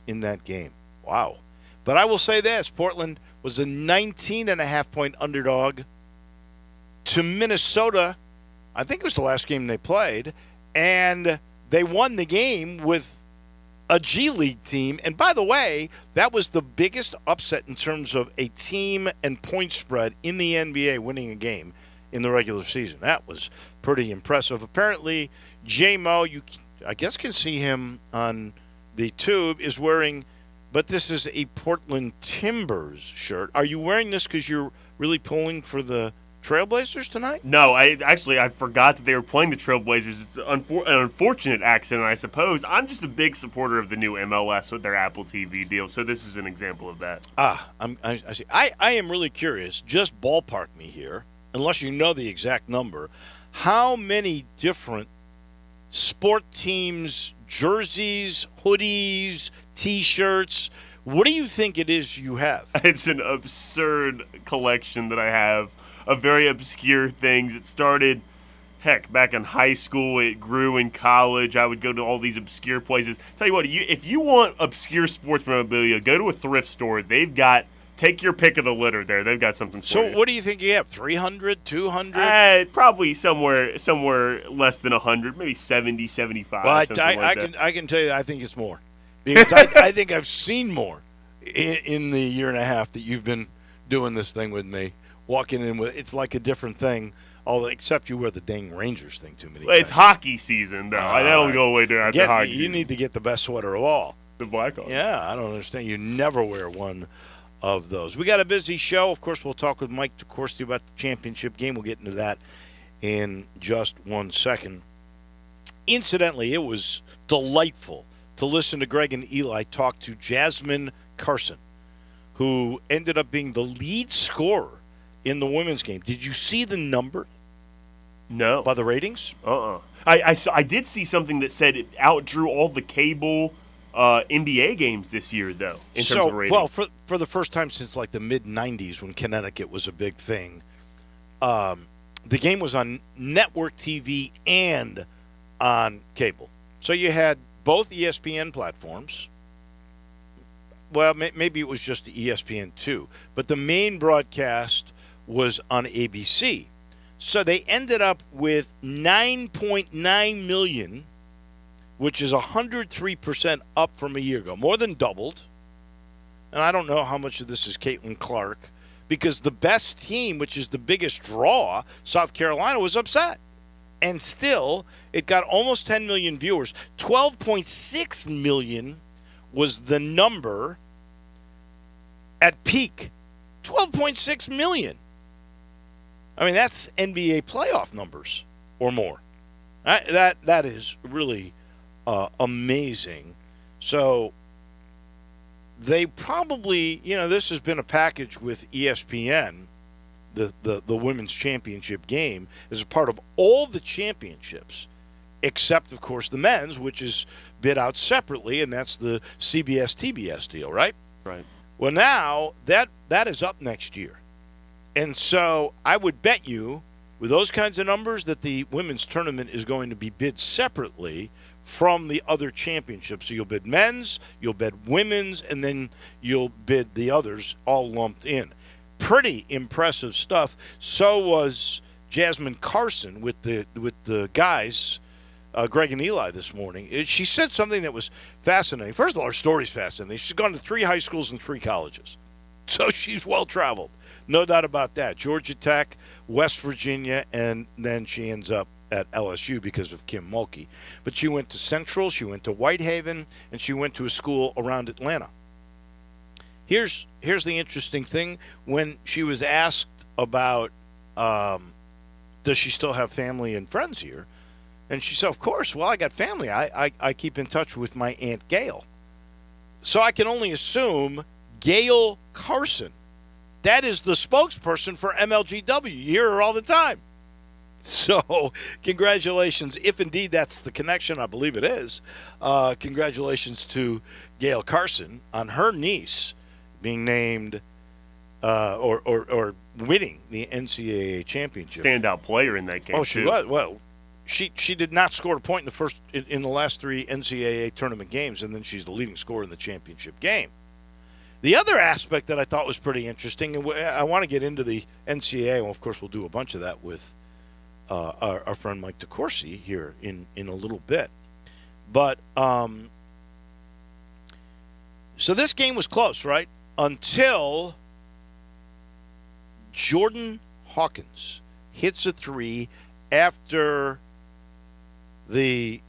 in that game. Wow. But I will say this, Portland was a 19.5-point underdog to Minnesota. I think it was the last game they played, and they won the game with a G League team. And by the way, that was the biggest upset in terms of a team and point spread in the NBA winning a game in the regular season. That was pretty impressive. Apparently, J-Mo, you I guess can see him on the tube, is wearing, but this is a Portland Timbers shirt. Are you wearing this because you're really pulling for the Trailblazers tonight? No, I forgot that they were playing the Trailblazers. It's an unfortunate accident, I suppose. I'm just a big supporter of the new MLS with their Apple TV deal, so this is an example of that. I see. I am really curious. Just ballpark me here, unless you know the exact number. How many different sport teams, jerseys, hoodies, T-shirts, what do you think it is you have? It's an absurd collection that I have of very obscure things. It started, back in high school. It grew in college. I would go to all these obscure places. Tell you what, if you want obscure sports memorabilia, go to a thrift store. Take your pick of the litter there. They've got something for you. So what do you think you have, 300, 200? Probably somewhere less than 100, maybe 70, 75, well, something like that. I can tell you I think it's more. Because I think I've seen more in the year and a half that you've been doing this thing with me. Walking in with, it's like a different thing, except you wear the dang Rangers thing too many times. It's hockey season, though. That'll go away during after hockey. You need to get the best sweater of all. The Blackhawks. Yeah, I don't understand. You never wear one of those. We got a busy show. Of course, we'll talk with Mike DeCourcy about the championship game. We'll get into that in just 1 second. Incidentally, it was delightful to listen to Greg and Eli talk to Jasmine Carson, who ended up being the lead scorer in the women's game. Did you see the number? No. By the ratings? I did see something that said it outdrew all the cable NBA games this year, though, in terms of ratings. Well, for the first time since like the mid-'90s when Connecticut was a big thing, the game was on network TV and on cable. So you had both ESPN platforms. Well, maybe it was just ESPN2, but the main broadcast was on ABC. So they ended up with 9.9 million, which is 103% up from a year ago, more than doubled. And I don't know how much of this is Caitlin Clark, because the best team, which is the biggest draw, South Carolina, was upset. And still, it got almost 10 million viewers. 12.6 million was the number at peak. 12.6 million. I mean, that's NBA playoff numbers or more. That is really amazing. So they probably, this has been a package with ESPN. The women's championship game is a part of all the championships, except, of course, the men's, which is bid out separately, and that's the CBS-TBS deal, right? Right. Well, now that is up next year. And so I would bet you, with those kinds of numbers, that the women's tournament is going to be bid separately from the other championships. So you'll bid men's, you'll bid women's, and then you'll bid the others all lumped in. Pretty impressive stuff. So was Jasmine Carson with the guys, Greg and Eli, this morning. She said something that was fascinating. First of all, her story's fascinating. She's gone to 3 high schools and 3 colleges. So she's well-traveled. No doubt about that. Georgia Tech, West Virginia, and then she ends up at LSU because of Kim Mulkey. But she went to Central, she went to Whitehaven, and she went to a school around Atlanta. Here's the interesting thing. When she was asked about does she still have family and friends here, and she said, of course, well, I got family. I keep in touch with my Aunt Gail. So I can only assume Gail Carson. That is the spokesperson for MLGW. You hear her all the time. So congratulations. If indeed that's the connection, I believe it is. Congratulations to Gail Carson on her niece being named or winning the NCAA championship. Standout player in that game. Oh, she was. Well, she did not score a point in the last 3 NCAA tournament games, and then she's the leading scorer in the championship game. The other aspect that I thought was pretty interesting, and I want to get into the NCAA, and of course we'll do a bunch of that with our friend Mike DeCourcy here in a little bit. But so this game was close, right? Until Jordan Hawkins hits a 3 after the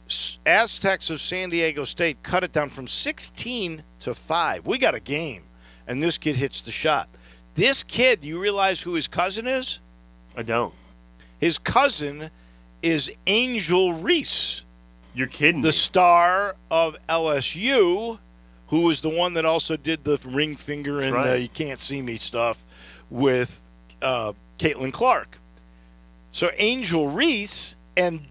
Aztecs of San Diego State cut it down from 16 to 5. We got a game, and this kid hits the shot. This kid, do you realize who his cousin is? I don't. His cousin is Angel Reese. You're kidding me. The star of LSU, who was the one that also did the ring finger and right. You can't see me stuff with Caitlin Clark. So Angel Reese and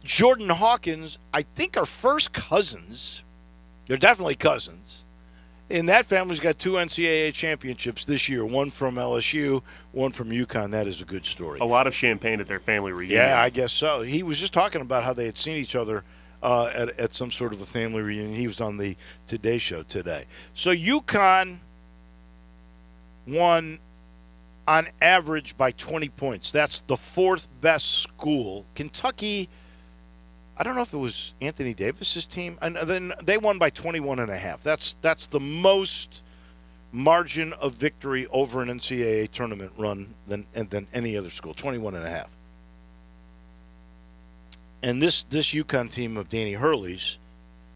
Jordan Hawkins, I think, are first cousins. They're definitely cousins. And that family's got 2 NCAA championships this year, one from LSU, one from UConn. That is a good story. A lot of champagne at their family reunion. Yeah, I guess so. He was just talking about how they had seen each other at some sort of a family reunion. He was on the Today Show today. So UConn won on average by 20 points. That's the 4th best school. Kentucky, I don't know if it was Anthony Davis's team, and then they won by 21.5. That's the most margin of victory over an NCAA tournament run than any other school, 21.5. And this UConn team of Danny Hurley's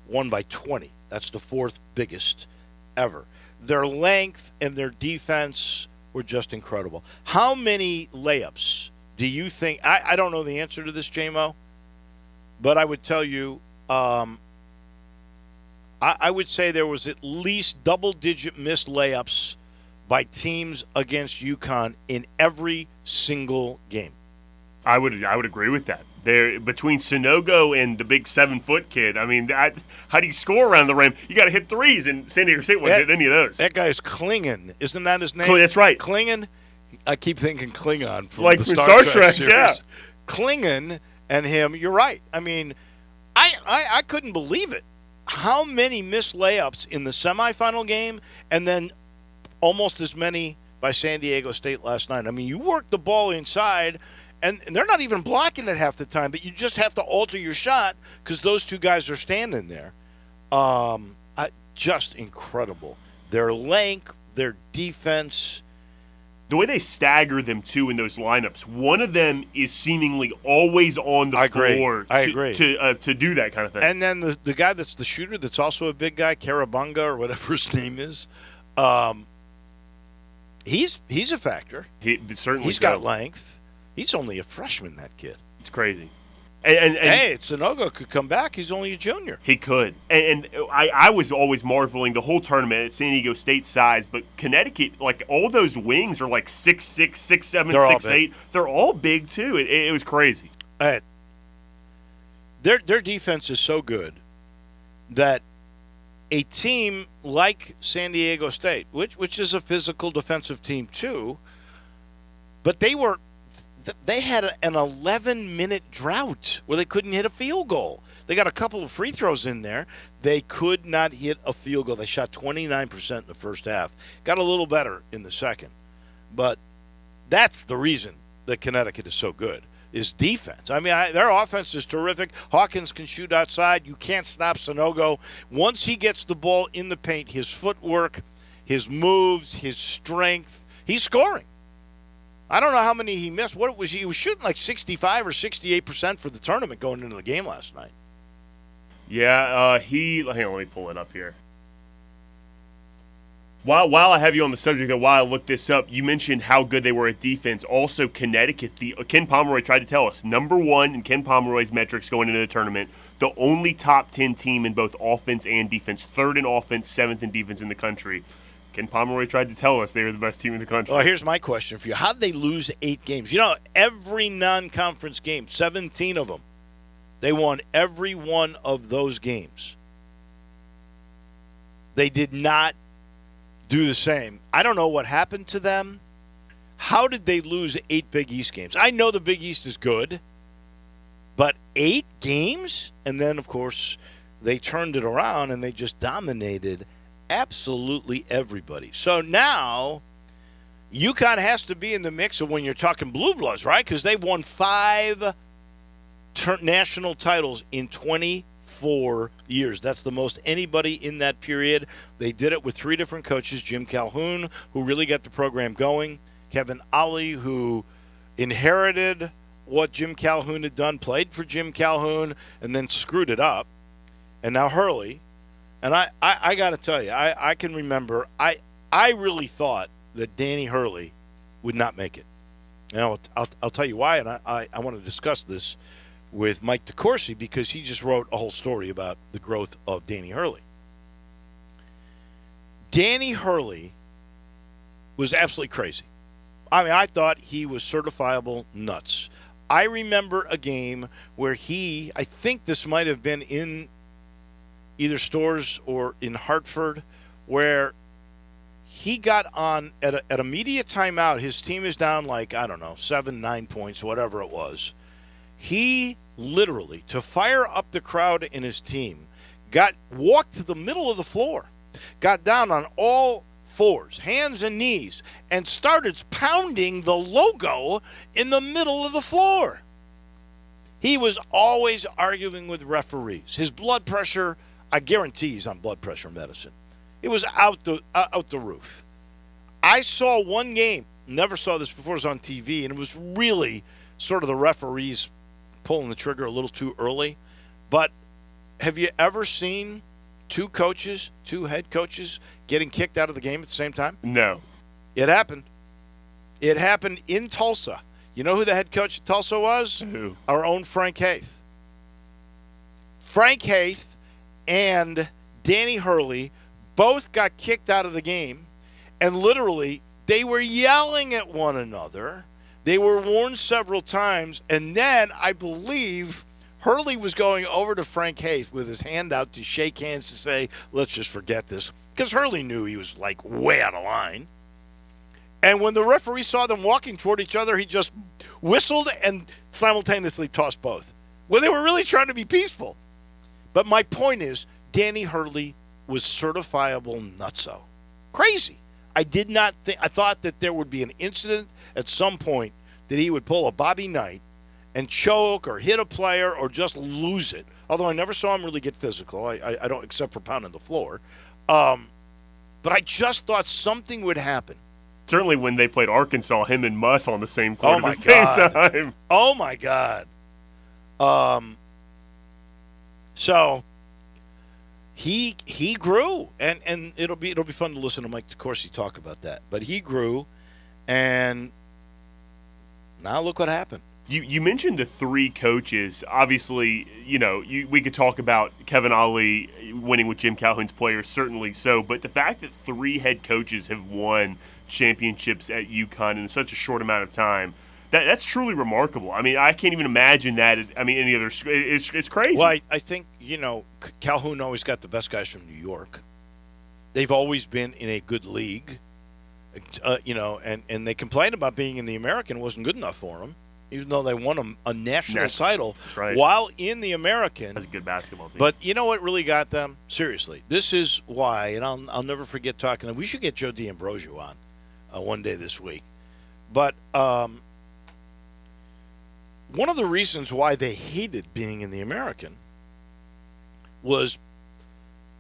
won by 20. That's the 4th biggest ever. Their length and their defense were just incredible. How many layups do you think? I don't know the answer to this, J-Mo, but I would tell you, I would say there was at least double-digit missed layups by teams against UConn in every single game. I would agree with that. There, between Sonogo and the big 7-foot kid, I mean, how do you score around the rim? You got to hit threes, and San Diego State wasn't hitting any of those. That guy's Klingon. Isn't that his name? That's right. Klingon? I keep thinking Klingon from like the Star Trek series. Yeah. Klingon and him, you're right. I mean, I couldn't believe it. How many missed layups in the semifinal game, and then almost as many by San Diego State last night. I mean, you work the ball inside, and they're not even blocking it half the time, but you just have to alter your shot because those 2 guys are standing there. Just incredible. Their length, their defense. The way they stagger them, too, in those lineups, one of them is seemingly always on the floor to do that kind of thing. And then the guy that's the shooter that's also a big guy, Karabunga or whatever his name is, he's a factor. He's got length. He's only a freshman, that kid. It's crazy. And hey, Sonogo could come back. He's only a junior. He could. And I was always marveling the whole tournament at San Diego State size, but Connecticut, like all those wings are like 6'6", 6'7", 6'8". They're all big too. It was crazy. Their defense is so good that a team like San Diego State, which is a physical defensive team too, but they had an 11-minute drought where they couldn't hit a field goal. They got a couple of free throws in there. They could not hit a field goal. They shot 29% in the first half. Got a little better in the second. But that's the reason that Connecticut is so good, is defense. I mean, their offense is terrific. Hawkins can shoot outside. You can't stop Sonogo. Once he gets the ball in the paint, his footwork, his moves, his strength, he's scoring. I don't know how many he missed. What was he was shooting like 65 or 68% for the tournament going into the game last night. Yeah, hang on, let me pull it up here. While I have you on the subject, and while I look this up, you mentioned how good they were at defense. Also, Connecticut, Ken Pomeroy tried to tell us, number 1 in Ken Pomeroy's metrics going into the tournament, the only top 10 team in both offense and defense, 3rd in offense, 7th in defense in the country. Ken Pomeroy tried to tell us they were the best team in the country. Well, here's my question for you. How did they lose 8 games? You know, every non-conference game, 17 of them, they won every one of those games. They did not do the same. I don't know what happened to them. How did they lose 8 Big East games? I know the Big East is good, 8 games, and then, of course, they turned it around and they just dominated absolutely everybody. So now UConn has to be in the mix of when you're talking Blue Bloods, right? Because they've won 5 national titles in 24 years. That's the most anybody in that period. They did it with 3 different coaches: Jim Calhoun, who really got the program going; Kevin Ollie, who inherited what Jim Calhoun had done, played for Jim Calhoun, and then screwed it up; and now Hurley. And I got to tell you, I can remember, I really thought that Danny Hurley would not make it. And I'll tell you why, and I want to discuss this with Mike DeCourcy, because he just wrote a whole story about the growth of Danny Hurley. Danny Hurley was absolutely crazy. I mean, I thought he was certifiable nuts. I remember a game where I think this might have been in either Stores or in Hartford, where he got on at a media timeout. His team is down 7, 9 points, whatever it was. He literally, to fire up the crowd in his team, walked to the middle of the floor, got down on all 4s, hands and knees, and started pounding the logo in the middle of the floor. He was always arguing with referees. His blood pressure, I guarantee he's on blood pressure medicine. It was out the roof. I saw one game, never saw this before, it was on TV, and it was really sort of the referees pulling the trigger a little too early. But have you ever seen 2 head coaches getting kicked out of the game at the same time? No. It happened. It happened in Tulsa. You know who the head coach at Tulsa was? Who? Our own Frank Haith. Frank Haith and Danny Hurley both got kicked out of the game, and literally they were yelling at one another. They were warned several times, and then I believe Hurley was going over to Frank Haith with his hand out to shake hands to say, let's just forget this, because Hurley knew he was way out of line. And when the referee saw them walking toward each other, he just whistled and simultaneously tossed both. Well, they were really trying to be peaceful. But my point is, Danny Hurley was certifiable nutso. Crazy. I thought that there would be an incident at some point that he would pull a Bobby Knight and choke or hit a player or just lose it. Although I never saw him really get physical. I don't, except for pounding the floor. But I just thought something would happen. Certainly when they played Arkansas, him and Muss on the same court at the same time. Oh, my God. So he grew, and it'll be fun to listen to Mike DeCourcy talk about that. But he grew, and now look what happened. You mentioned the 3 coaches. Obviously, we could talk about Kevin Ollie winning with Jim Calhoun's players, certainly so. But the fact that 3 head coaches have won championships at UConn in such a short amount of time, that's truly remarkable. I mean, I can't even imagine that. Any other – it's crazy. Well, I think, Calhoun always got the best guys from New York. They've always been in a good league, and they complained about being in the American. It wasn't good enough for them, even though they won a national title right. while in the American. That's a good basketball team. But you know what really got them? Seriously, this is why, and I'll never forget talking to them. We should get Joe D'Ambrosio on one day this week. But one of the reasons why they hated being in the American was,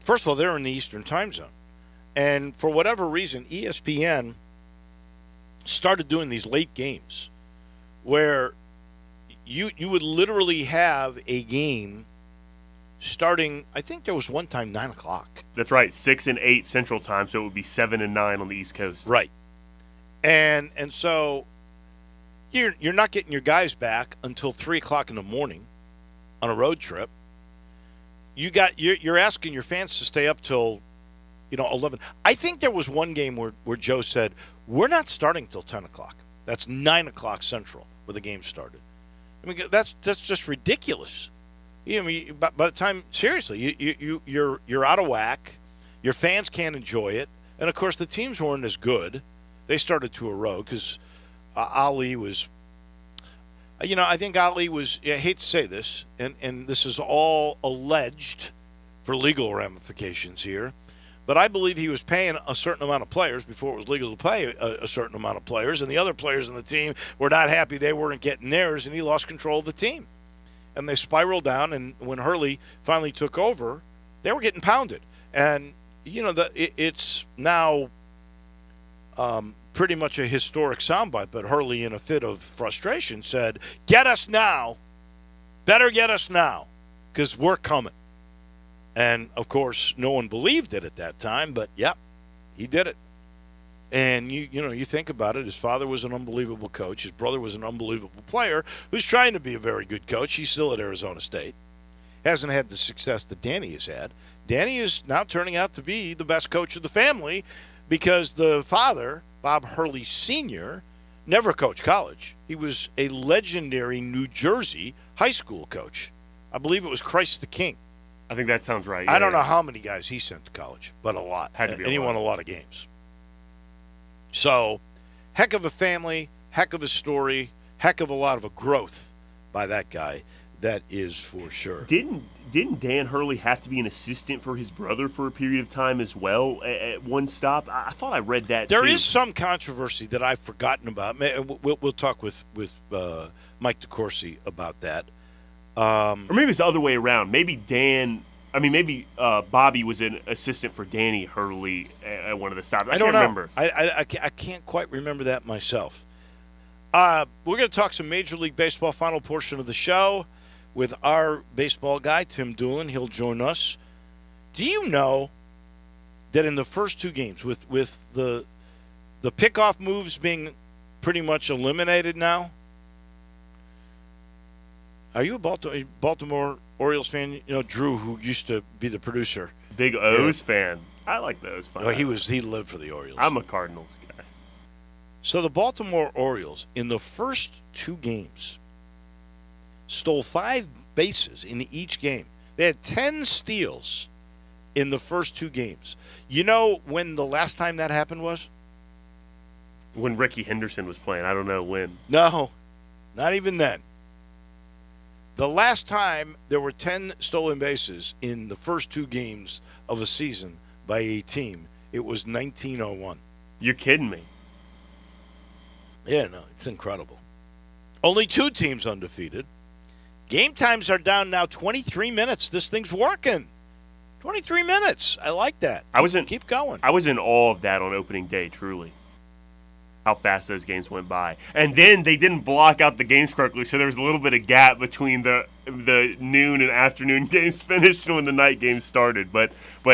first of all, they're in the Eastern time zone. And for whatever reason, ESPN started doing these late games where you would literally have a game starting, I think there was one time 9 o'clock. That's right, 6 and 8 Central Time, so it would be 7 and 9 on the East Coast. Right. And so you're not getting your guys back until 3 o'clock in the morning on a road trip. You're asking your fans to stay up till 11. I think there was one game where Joe said, we're not starting till 10 o'clock. That's 9 o'clock Central where the game started. I mean, that's just ridiculous. By the time, seriously, you're out of whack. Your fans can't enjoy it. And, of course, the teams weren't as good. They started to erode because Ali was I think Ali was, I hate to say this, and this is all alleged for legal ramifications here, but I believe he was paying a certain amount of players before it was legal to pay a certain amount of players, and the other players on the team were not happy they weren't getting theirs, and he lost control of the team. And they spiraled down, and when Hurley finally took over, they were getting pounded. And, it's now pretty much a historic soundbite, but Hurley, in a fit of frustration, said, "Get us now. Better get us now, because we're coming." And, of course, no one believed it at that time, but, yeah, he did it. And, you think about it, his father was an unbelievable coach. His brother was an unbelievable player who's trying to be a very good coach. He's still at Arizona State. Hasn't had the success that Danny has had. Danny is now turning out to be the best coach of the family because the father, Bob Hurley Sr., never coached college. He was a legendary New Jersey high school coach. I believe it was Christ the King. I think that sounds right. I don't know how many guys he sent to college, but a lot. Had to be and he lot. won a lot of games. So, heck of a family, heck of a story, heck of a lot of a growth by that guy. That is for sure. Didn't Dan Hurley have to be an assistant for his brother for a period of time as well at one stop? I thought I read that There too. is some controversy that I've forgotten about. We'll talk with Mike DeCourcy about that. Or maybe it's the other way around. Maybe Bobby was an assistant for Danny Hurley at one of the stops. I don't can't remember. I can't quite remember that myself. We're going to talk some Major League Baseball final portion of the show with our baseball guy, Tim Doolin. He'll join us. Do you know that in the first two games, with the pickoff moves being pretty much eliminated now? Are you a Baltimore Orioles fan? Drew, who used to be the producer. Big O's fan. I like the O's fan. Well, he lived for the Orioles. I'm a Cardinals guy. So the Baltimore Orioles, in the first two games, stole 5 bases in each game. They had 10 steals in the first two games. You know when the last time that happened was? When Ricky Henderson was playing. I don't know when. No, not even then. The last time there were 10 stolen bases in the first two games of a season by a team, it was 1901. You're kidding me. Yeah, no, it's incredible. Only 2 teams undefeated. Game times are down now 23 minutes. This thing's working. 23 minutes. I like that. Keep going. I was in awe of that on opening day, truly. How fast those games went by. And then they didn't block out the games correctly, so there was a little bit of gap between the noon and afternoon games finished and when the night games started. But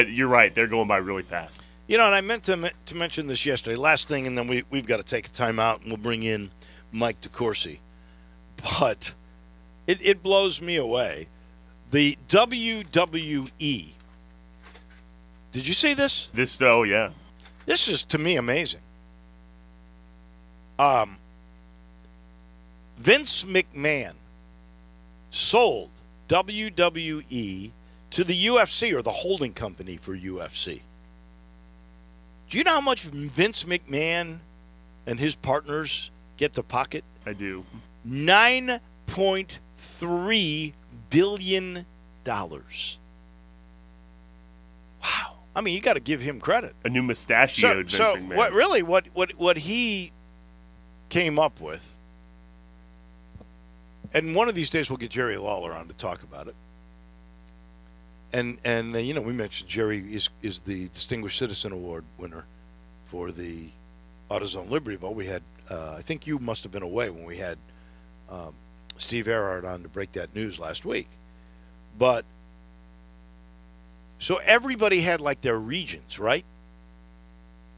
you're right, they're going by really fast. And I meant to mention this yesterday. Last thing, and then we've got to take a timeout, and we'll bring in Mike DeCourcy. But it blows me away. The WWE. Did you see this? Yeah. This is, to me, amazing. Vince McMahon sold WWE to the UFC, or the holding company for UFC. Do you know how much Vince McMahon and his partners get to pocket? I do. $9.3 billion. Wow. I mean, you got to give him credit. A new mustachioed Vince McMahon. What he came up with, and one of these days we'll get Jerry Lawler on to talk about it. And we mentioned Jerry is the Distinguished Citizen Award winner for the AutoZone Liberty Bowl. We had, I think you must have been away when we had Steve Earhart on to break that news last week. But, so everybody had like their regions, right?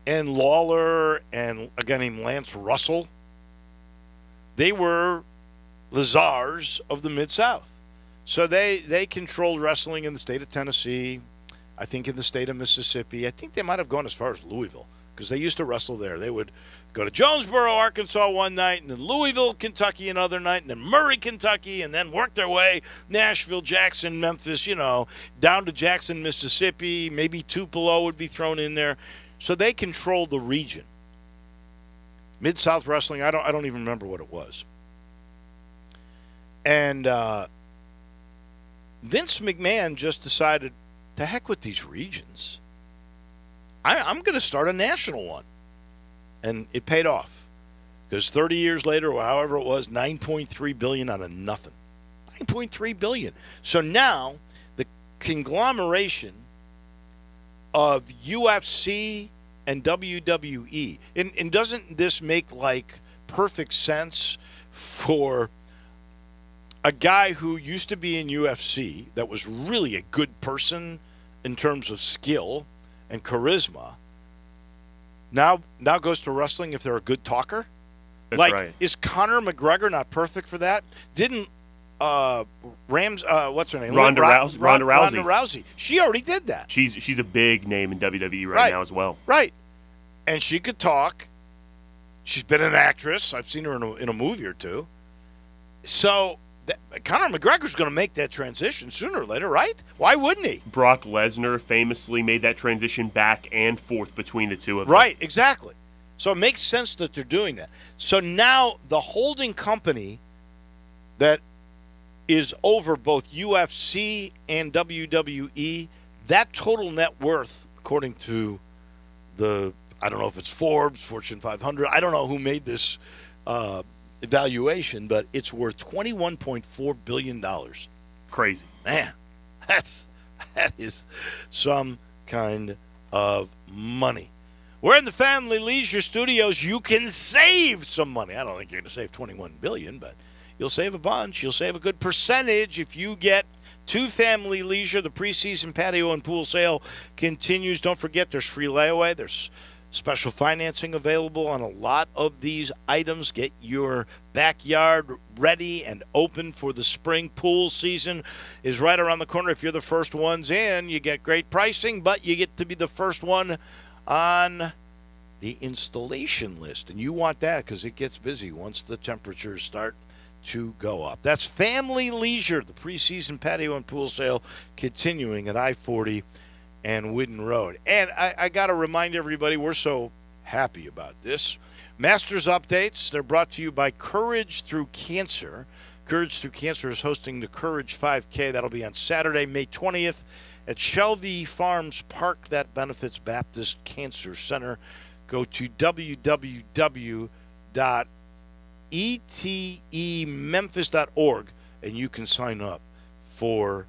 And Lawler and a guy named Lance Russell, they were the czars of the Mid-South. So they controlled wrestling in the state of Tennessee, I think in the state of Mississippi. I think they might have gone as far as Louisville because they used to wrestle there. They would go to Jonesboro, Arkansas one night, and then Louisville, Kentucky another night, and then Murray, Kentucky, and then work their way Nashville, Jackson, Memphis, down to Jackson, Mississippi. Maybe Tupelo would be thrown in there. So they controlled the region. Mid-South Wrestling, I don't even remember what it was. And Vince McMahon just decided, to heck with these regions. I'm going to start a national one. And it paid off. Because 30 years later, or however it was, $9.3 billion out of nothing. $9.3 billion. So now, the conglomeration of UFC and WWE, and doesn't this make, like, perfect sense for a guy who used to be in UFC that was really a good person in terms of skill and charisma, now goes to wrestling if they're a good talker? That's like, right. Is Conor McGregor not perfect for that? Didn't what's her name? Ronda Rousey. Ronda Rousey. She already did that. She's a big name in WWE right now as well. Right. And she could talk. She's been an actress. I've seen her in a movie or two. So Conor McGregor's going to make that transition sooner or later, right? Why wouldn't he? Brock Lesnar famously made that transition back and forth between the two of them. Right, exactly. So it makes sense that they're doing that. So now the holding company that is over both UFC and WWE, that total net worth, according to I don't know if it's Forbes, Fortune 500, I don't know who made this evaluation, but it's worth $21.4 billion. Crazy. Man, that is some kind of money. We're in the Family Leisure Studios. You can save some money. I don't think you're going to save $21 billion, but you'll save a bunch. You'll save a good percentage if you get to Family Leisure. The preseason patio and pool sale continues. Don't forget, there's free layaway. There's special financing available on a lot of these items. Get your backyard ready and open for the spring. Pool season is right around the corner. If you're the first ones in, you get great pricing, but you get to be the first one on the installation list. And you want that because it gets busy once the temperatures start to go up. That's Family Leisure, the preseason patio and pool sale continuing at I-40 and Whidden Road. And I got to remind everybody, we're so happy about this. Masters updates, they're brought to you by Courage Through Cancer. Courage Through Cancer is hosting the Courage 5K. That'll be on Saturday, May 20th at Shelby Farms Park. That benefits Baptist Cancer Center. Go to www.etememphis.org and you can sign up for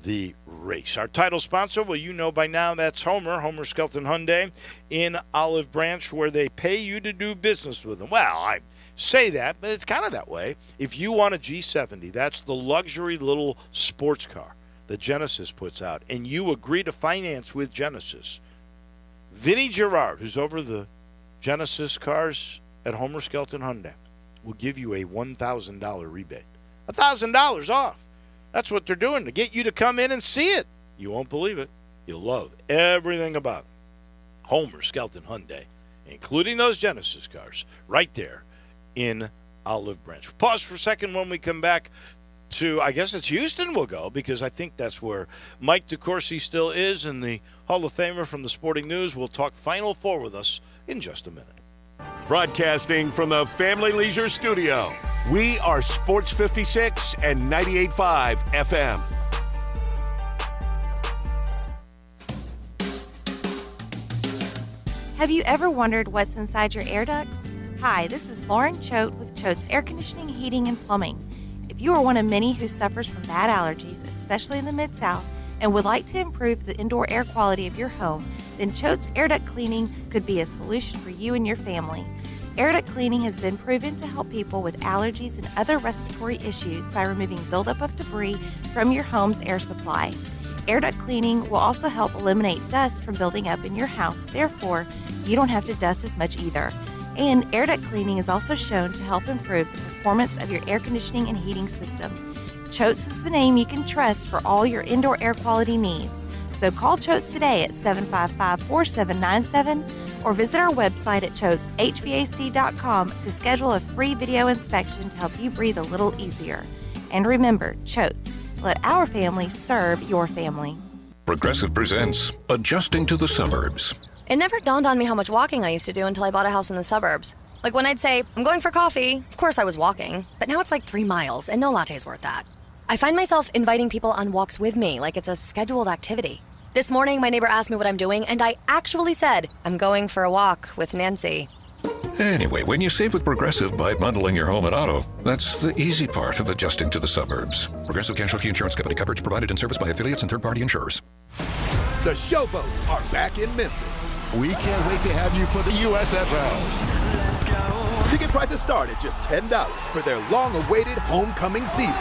the race. Our title sponsor, well, you know by now, that's Homer Skelton Hyundai in Olive Branch, where they pay you to do business with them. Well, I say that, but it's kind of that way. If you want a G70, that's the luxury little sports car that Genesis puts out, and you agree to finance with Genesis, Vinny Gerard, who's over the Genesis cars at Homer Skelton Hyundai, will give you a $1,000 rebate. $1,000 off. That's what they're doing to get you to come in and see it. You won't believe it. You'll love everything about it. Homer Skelton Hyundai, including those Genesis cars, right there in Olive Branch. Pause for a second. When we come back to, I guess it's Houston we'll go, because I think that's where Mike DeCourcy still is, and the Hall of Famer from the Sporting News will talk Final Four with us in just a minute. Broadcasting from the Family Leisure Studio, we are Sports 56 and 98.5 FM. Have you ever wondered what's inside your air ducts? Hi, this is Lauren Choate with Choate's Air Conditioning, Heating, and Plumbing. If you are one of many who suffers from bad allergies, especially in the Mid-South, and would like to improve the indoor air quality of your home, then Choate's Air Duct Cleaning could be a solution for you and your family. Air duct cleaning has been proven to help people with allergies and other respiratory issues by removing buildup of debris from your home's air supply. Air duct cleaning will also help eliminate dust from building up in your house, therefore, you don't have to dust as much either. And air duct cleaning is also shown to help improve the performance of your air conditioning and heating system. Choate's is the name you can trust for all your indoor air quality needs. So call Choate's today at 755-4797 or visit our website at choateshvac.com to schedule a free video inspection to help you breathe a little easier. And remember, Choate's, let our family serve your family. Progressive presents Adjusting to the Suburbs. It never dawned on me how much walking I used to do until I bought a house in the suburbs. Like when I'd say, I'm going for coffee, of course I was walking, but now it's like 3 miles and no latte's worth that. I find myself inviting people on walks with me like it's a scheduled activity. This morning, my neighbor asked me what I'm doing, and I actually said, I'm going for a walk with Nancy. Anyway, when you save with Progressive by bundling your home and auto, that's the easy part of adjusting to the suburbs. Progressive Casualty Insurance Company, coverage provided and serviced by affiliates and third-party insurers. The Showboats are back in Memphis. We can't wait to have you for the USFL. Ticket prices start at just $10 for their long-awaited homecoming season.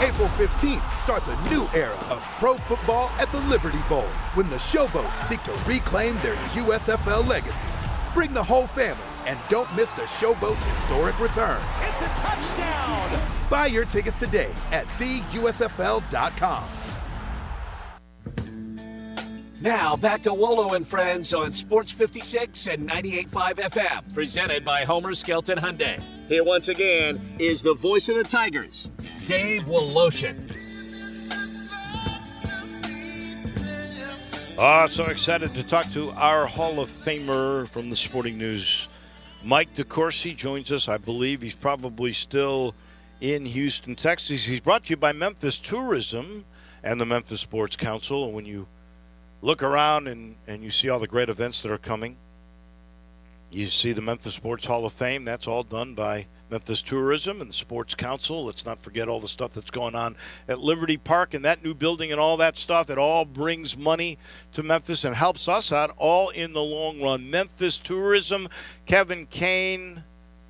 April 15th starts a new era of pro football at the Liberty Bowl when the Showboats seek to reclaim their USFL legacy. Bring the whole family and don't miss the Showboats' historic return. It's a touchdown! Buy your tickets today at theusfl.com. Now back to Wolo and Friends on Sports 56 and 98.5 FM, presented by Homer Skelton Hyundai. Here once again is the voice of the Tigers, Dave Woloshin. So excited to talk to our Hall of Famer from the Sporting News. Mike DeCourcy joins us. I believe he's probably still in Houston, Texas. He's brought to you by Memphis Tourism and the Memphis Sports Council. And when you look around and you see all the great events that are coming, you see the Memphis Sports Hall of Fame. That's all done by Memphis Tourism and the Sports Council. Let's not forget all the stuff that's going on at Liberty Park and that new building and all that stuff. It all brings money to Memphis and helps us out all in the long run. Memphis Tourism, Kevin Kane,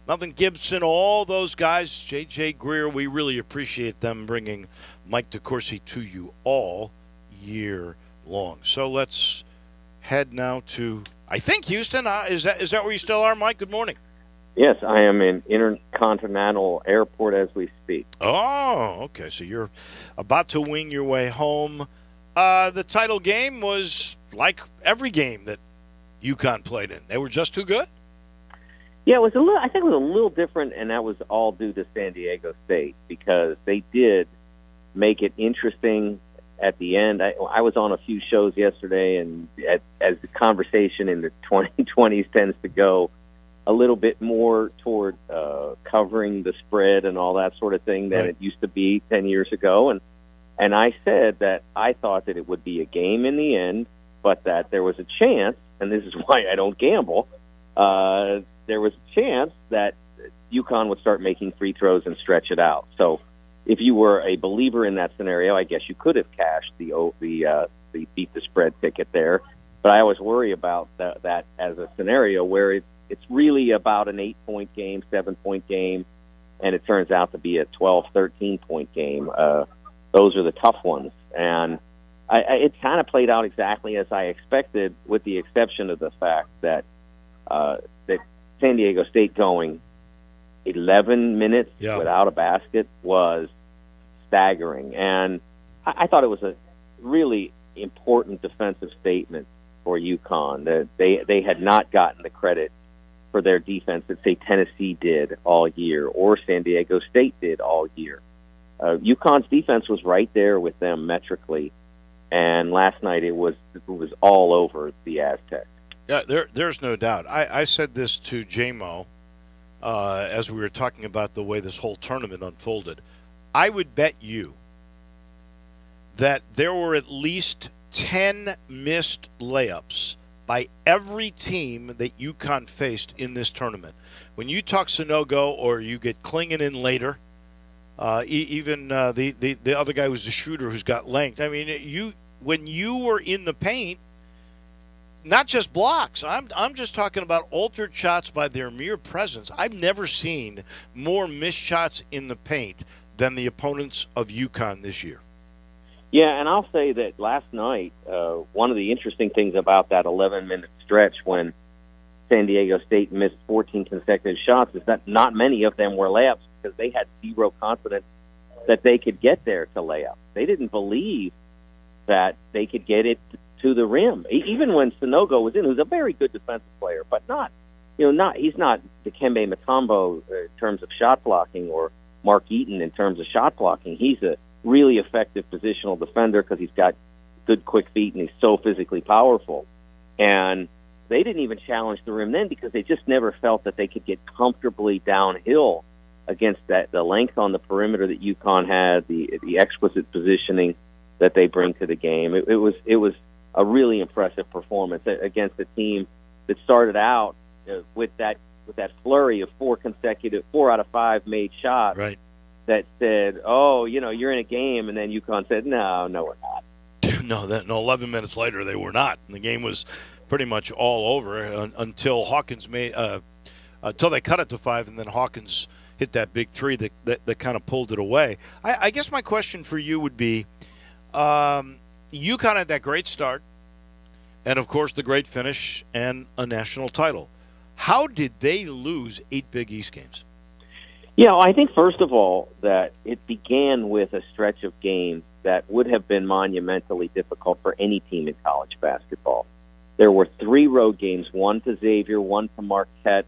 Melvin Gibson, all those guys, J.J. Greer, we really appreciate them bringing Mike DeCourcy to you all year long. So let's head now to, I think, Houston. Is that where you still are, Mike? Good morning. Yes, I am in Intercontinental Airport as we speak. Oh, okay. So you're about to wing your way home. The title game was like every game that UConn played in. They were just too good? Yeah, it was I think it was a little different, and that was all due to San Diego State because they did make it interesting at the end. I was on a few shows yesterday, and as the conversation in the 2020s tends to go, a little bit more toward covering the spread and all that sort of thing than it used to be 10 years ago. And I said that I thought that it would be a game in the end, but that there was a chance, and this is why I don't gamble, there was a chance that UConn would start making free throws and stretch it out. So if you were a believer in that scenario, I guess you could have cashed the beat the spread ticket there. But I always worry about that as a scenario where it's really about an 8-point game, 7-point game, and it turns out to be a 12, 13-point game. Those are the tough ones. And it kind of played out exactly as I expected, with the exception of the fact that that San Diego State going 11 minutes without a basket was staggering. And I thought it was a really important defensive statement for UConn that they had not gotten the credit for their defense that, say, Tennessee did all year or San Diego State did all year. UConn's defense was right there with them metrically, and last night it was all over the Aztecs. Yeah, there's no doubt. I said this to J-Mo as we were talking about the way this whole tournament unfolded. I would bet you that there were at least 10 missed layups by every team that UConn faced in this tournament. When you talk Sonogo or you get Klingon in later, even the other guy who's the shooter who's got length. I mean, when you were in the paint, not just blocks. I'm just talking about altered shots by their mere presence. I've never seen more missed shots in the paint than the opponents of UConn this year. Yeah, and I'll say that last night, one of the interesting things about that 11-minute stretch when San Diego State missed 14 consecutive shots is that not many of them were layups because they had zero confidence that they could get there to layup. They didn't believe that they could get it to the rim. Even when Sonogo was in, who's a very good defensive player, but he's not Dikembe Mutombo in terms of shot blocking or Mark Eaton in terms of shot blocking. He's a really effective positional defender because he's got good, quick feet and he's so physically powerful. And they didn't even challenge the rim then because they just never felt that they could get comfortably downhill against the length on the perimeter that UConn had, the exquisite positioning that they bring to the game. It was a really impressive performance against a team that started out with that flurry of 4 out of 5 made shots. Right. That said, oh, you're in a game, and then UConn said, no, we're not. No, 11 minutes later they were not. And the game was pretty much all over until Hawkins until they cut it to 5, and then Hawkins hit that big 3 that kind of pulled it away. I guess my question for you would be, UConn had that great start, and of course the great finish and a national title. How did they lose 8 Big East games? Yeah, I think first of all that it began with a stretch of games that would have been monumentally difficult for any team in college basketball. There were 3 road games, one to Xavier, one to Marquette,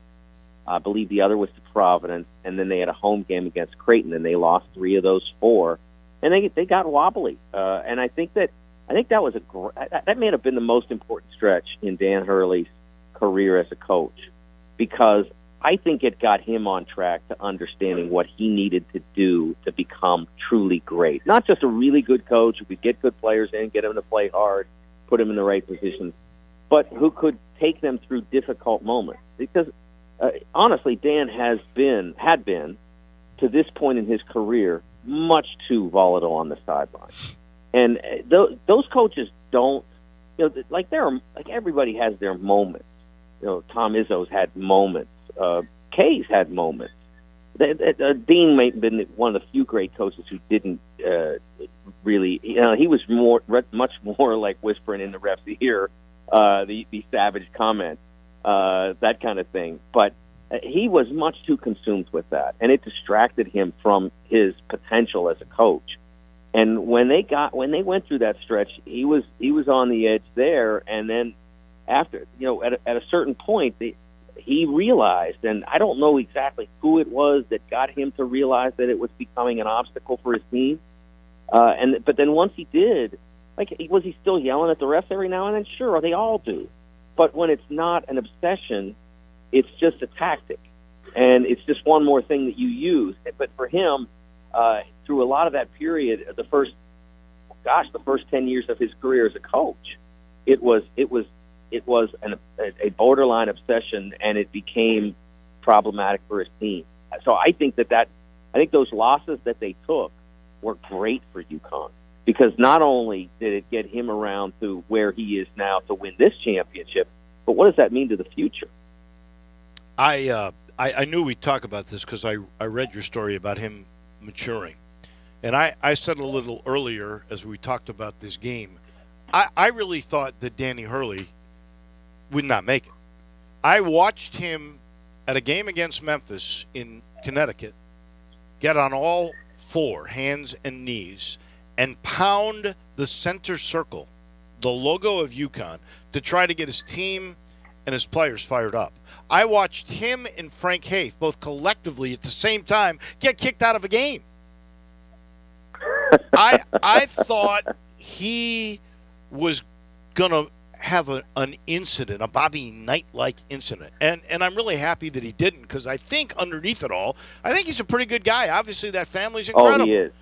I believe the other was to Providence, and then they had a home game against Creighton, and they lost 3 of those 4, and they got wobbly. And I think that was that may have been the most important stretch in Dan Hurley's career as a coach, because I think it got him on track to understanding what he needed to do to become truly great. Not just a really good coach who could get good players in, get them to play hard, put them in the right positions, but who could take them through difficult moments. Because honestly, Dan had been to this point in his career much too volatile on the sideline, and those coaches don't. Like everybody has their moments. Tom Izzo's had moments. Kay's had moments. Dean may have been one of the few great coaches who didn't really. He was much more like whispering in the ref's ear, the savage comment, that kind of thing. But he was much too consumed with that, and it distracted him from his potential as a coach. And when they went through that stretch, he was on the edge there, and then after, at a certain point, he realized, and I don't know exactly who it was that got him to realize that it was becoming an obstacle for his team. But then once he did, was he still yelling at the refs every now and then? Sure, they all do. But when it's not an obsession, it's just a tactic, and it's just one more thing that you use. But for him, through a lot of that period, the first 10 years of his career as a coach, it was a borderline obsession, and it became problematic for his team. So I think those losses that they took were great for UConn, because not only did it get him around to where he is now to win this championship, but what does that mean to the future? I knew we'd talk about this because I read your story about him maturing. And I said a little earlier as we talked about this game, I really thought that Danny Hurley would not make it. I watched him at a game against Memphis in Connecticut get on all 4 hands and knees and pound the center circle, the logo of UConn, to try to get his team and his players fired up. I watched him and Frank Haith both collectively at the same time get kicked out of a game. I thought he was going to have an incident, a Bobby Knight-like incident. And I'm really happy that he didn't, because I think underneath it all, I think he's a pretty good guy. Obviously, that family's incredible. Oh, he is.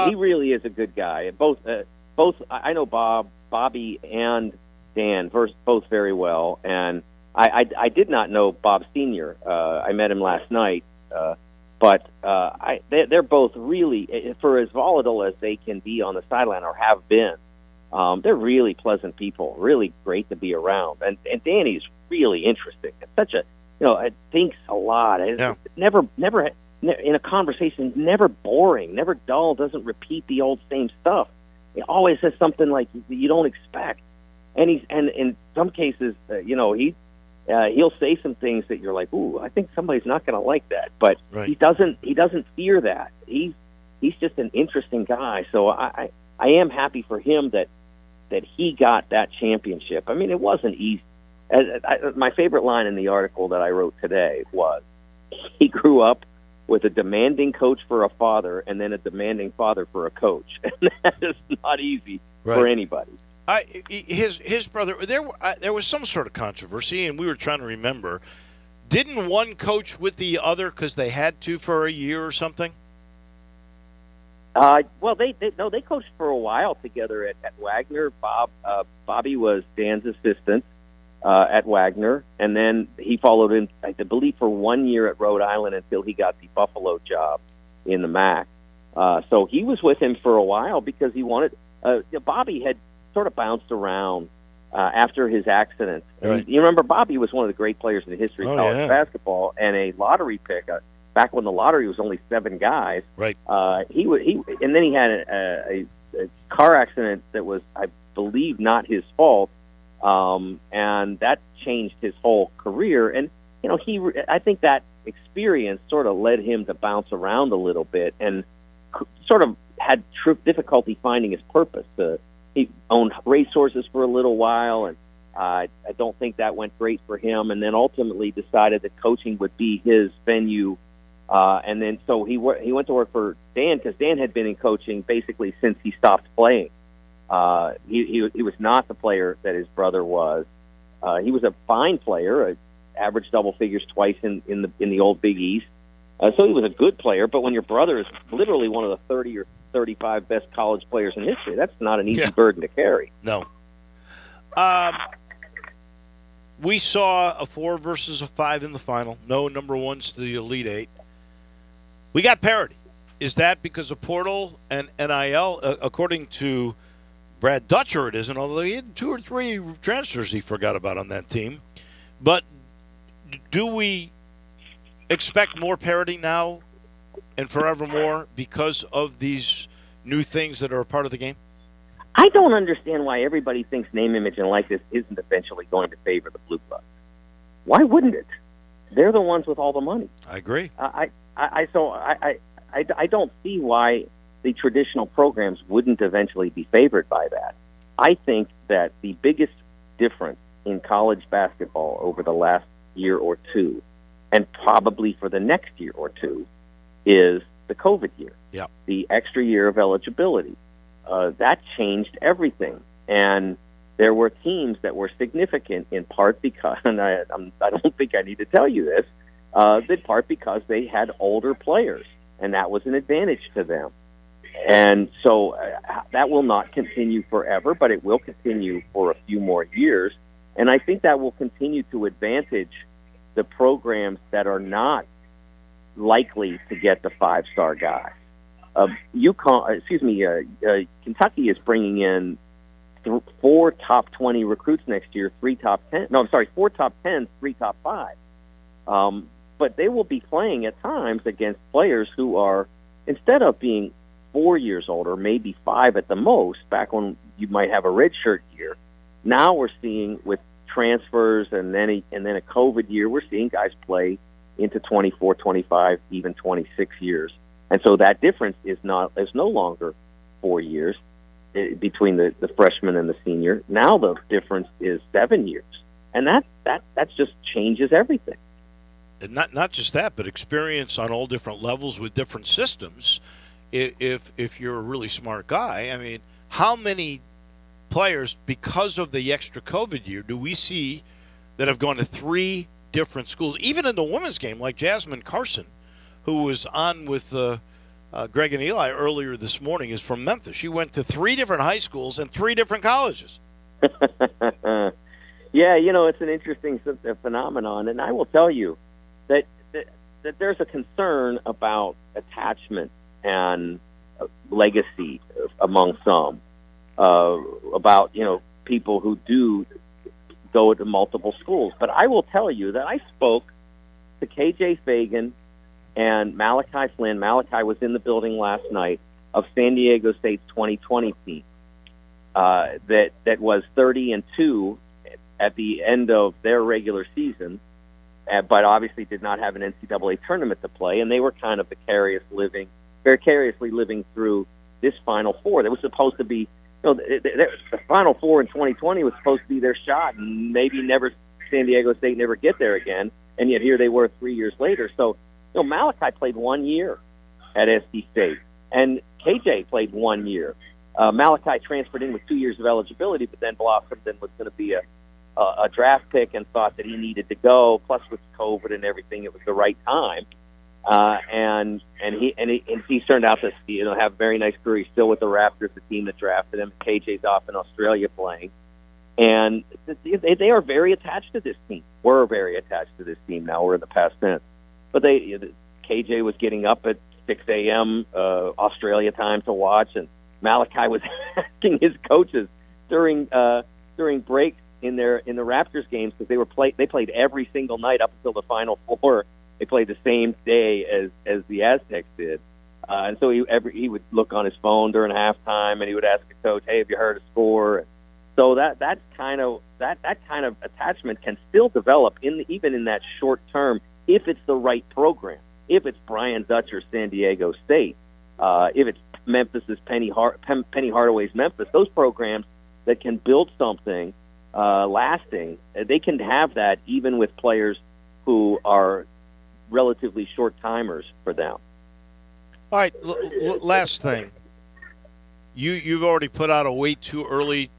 He really is a good guy. Both I know Bobby and Dan both very well, and I did not know Bob Sr. I met him last night, but they're both really, for as volatile as they can be on the sideline or have been, they're really pleasant people, really great to be around. And Danny's really interesting. It's such a, thinks a lot. Yeah. Never in a conversation, never boring, never dull, doesn't repeat the old same stuff. He always says something like you don't expect. And in some cases, he'll say some things that you're like, ooh, I think somebody's not going to like that. But right. He doesn't fear that. He's just an interesting guy. So I am happy for him that he got that championship. I mean, it wasn't easy. My favorite line in the article that I wrote today was, he grew up with a demanding coach for a father and then a demanding father for a coach. And that is not easy for anybody. His brother. There was some sort of controversy, and we were trying to remember. Didn't one coach with the other because they had to for a year or something? Well, they coached for a while together at Wagner. Bobby was Dan's assistant at Wagner, and then he followed him, I believe, for 1 year at Rhode Island until he got the Buffalo job in the MAC. So he was with him for a while because he wanted. Bobby had sort of bounced around after his accident. Right. You remember, Bobby was one of the great players in the history of college basketball, and a lottery pick. Back when the lottery was only 7 guys, right? And then he had a car accident that was, I believe, not his fault, and that changed his whole career. And I think that experience sort of led him to bounce around a little bit and sort of had difficulty finding his purpose. He owned racehorses for a little while, and I don't think that went great for him. And then ultimately decided that coaching would be his venue. And then so he went to work for Dan because Dan had been in coaching basically since he stopped playing. He was not the player that his brother was. He was a fine player, averaged double figures twice in the old Big East. So he was a good player. But when your brother is literally one of the 30 or 35 best college players in history, that's not an easy burden to carry. No. We saw a 4 versus a 5 in the final. No number ones to the Elite Eight. We got parity. Is that because of portal and NIL? According to Brad Dutcher, it isn't, although he had 2 or 3 transfers he forgot about on that team. But do we expect more parity now and forevermore because of these new things that are a part of the game? I don't understand why everybody thinks name, image, and likeness isn't eventually going to favor the Blue Bloods. Why wouldn't it? They're the ones with all the money. I agree. I don't see why the traditional programs wouldn't eventually be favored by that. I think that the biggest difference in college basketball over the last year or two, and probably for the next year or two, is the COVID year. Yeah. The extra year of eligibility. That changed everything. And there were teams that were significant in part because, and I don't think I need to tell you this, in part because they had older players, and that was an advantage to them. And so that will not continue forever, but it will continue for a few more years. And I think that will continue to advantage the programs that are not likely to get the 5-star guys. Kentucky is bringing in 4 top 20 recruits next year, 4 top 10s, 3 top 5. But they will be playing at times against players who are, instead of being 4 years older, maybe 5 at the most, back when you might have a redshirt year. Now we're seeing with transfers and then a COVID year, we're seeing guys play into 24, 25, even 26 years. And so that difference is no longer 4 years between the freshman and the senior. Now the difference is 7 years. And that just changes everything. And not just that, but experience on all different levels with different systems. If you're a really smart guy, I mean, how many players, because of the extra COVID year, do we see that have gone to 3 different schools? Even in the women's game, like Jasmine Carson, who was on with Greg and Eli earlier this morning, is from Memphis. She went to 3 different high schools and 3 different colleges. Yeah, it's an interesting phenomenon, and I will tell you that there's a concern about attachment and legacy among some, about people who do go to multiple schools. But I will tell you that I spoke to KJ Fagan and Malachi Flynn. Malachi was in the building last night, of San Diego State's 2020 team that was 30-2 at the end of their regular season, but obviously did not have an NCAA tournament to play, and they were kind of vicariously living through this Final Four. That was supposed to be, the Final Four in 2020 was supposed to be their shot, and maybe San Diego State never get there again, and yet here they were 3 years later. So, Malachi played 1 year at SC State, and KJ played 1 year Malachi transferred in with 2 years of eligibility, but then blossomed and was going to be a draft pick and thought that he needed to go. Plus, with COVID and everything, it was the right time. And he's turned out to have a very nice career. He's still with the Raptors, the team that drafted him. KJ's off in Australia playing, and they are very attached to this team. We're very attached to this team now. We're in the past tense, but KJ was getting up at 6 a.m. Australia time to watch, and Malachi was asking his coaches during breaks in the Raptors games, because they played every single night up until the Final Four. They played the same day as the Aztecs did, and so he would look on his phone during halftime, and he would ask the coach, "Hey, have you heard a score?" So that kind of attachment can still develop even in that short term if it's the right program. If it's Brian Dutch or San Diego State, if it's Memphis's Penny Hardaway's Memphis, those programs that can build something lasting, they can have that even with players who are relatively short timers for them. All right, last thing. You've already put out a way too early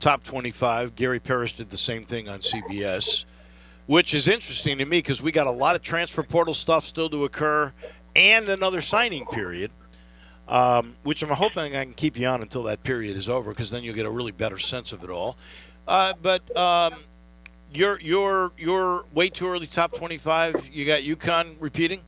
top 25. Gary Parrish did the same thing on CBS, which is interesting to me because we got a lot of transfer portal stuff still to occur and another signing period, which I'm hoping I can keep you on until that period is over, because then you'll get a really better sense of it all. But your way too early top 25, you got UConn repeating?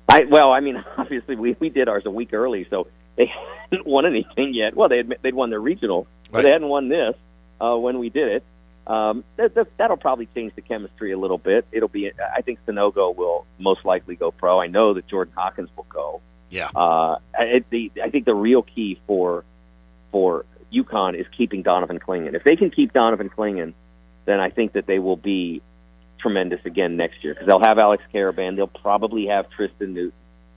Obviously we did ours a week early, so they hadn't won anything yet. Well, they'd won their regional, but they hadn't won this when we did it. That'll probably change the chemistry a little bit. I think Sanogo will most likely go pro. I know that Jordan Hawkins will go. Yeah. I think the real key for UConn is keeping Donovan Clingan. If they can keep Donovan Clingan, then I think that they will be tremendous again next year, because they'll have Alex Caravan. They'll probably have Tristan Newton.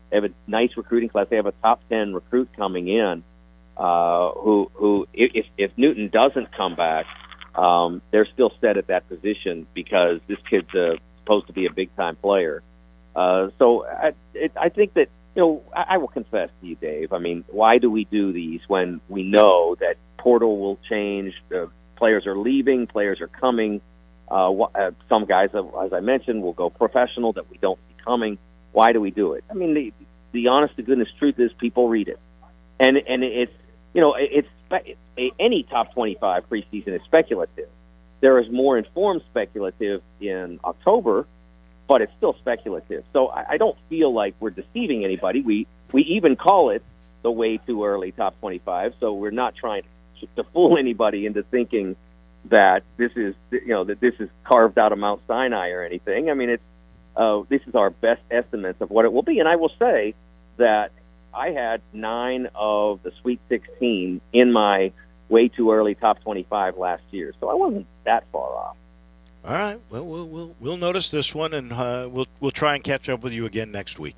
They have a nice recruiting class. They have a top 10 recruit coming in who if Newton doesn't come back, they're still set at that position because this kid's supposed to be a big-time player. So I think that, I will confess to you, Dave, why do we do these when we know that portal will change, players are leaving, players are coming, some guys, as I mentioned, will go professional that we don't see coming. Why do we do it? The honest to goodness truth is people read it. And it's, any top 25 preseason is speculative. There is more informed speculative in October, but it's still speculative. So I don't feel like we're deceiving anybody. We even call it the way too early top 25. So we're not trying to fool anybody into thinking that this is carved out of Mount Sinai or anything. This is our best estimates of what it will be. And I will say that I had 9 of the Sweet 16 in my way too early top 25 last year, so I wasn't that far off. All right. Well, we'll notice this one, and we'll try and catch up with you again next week.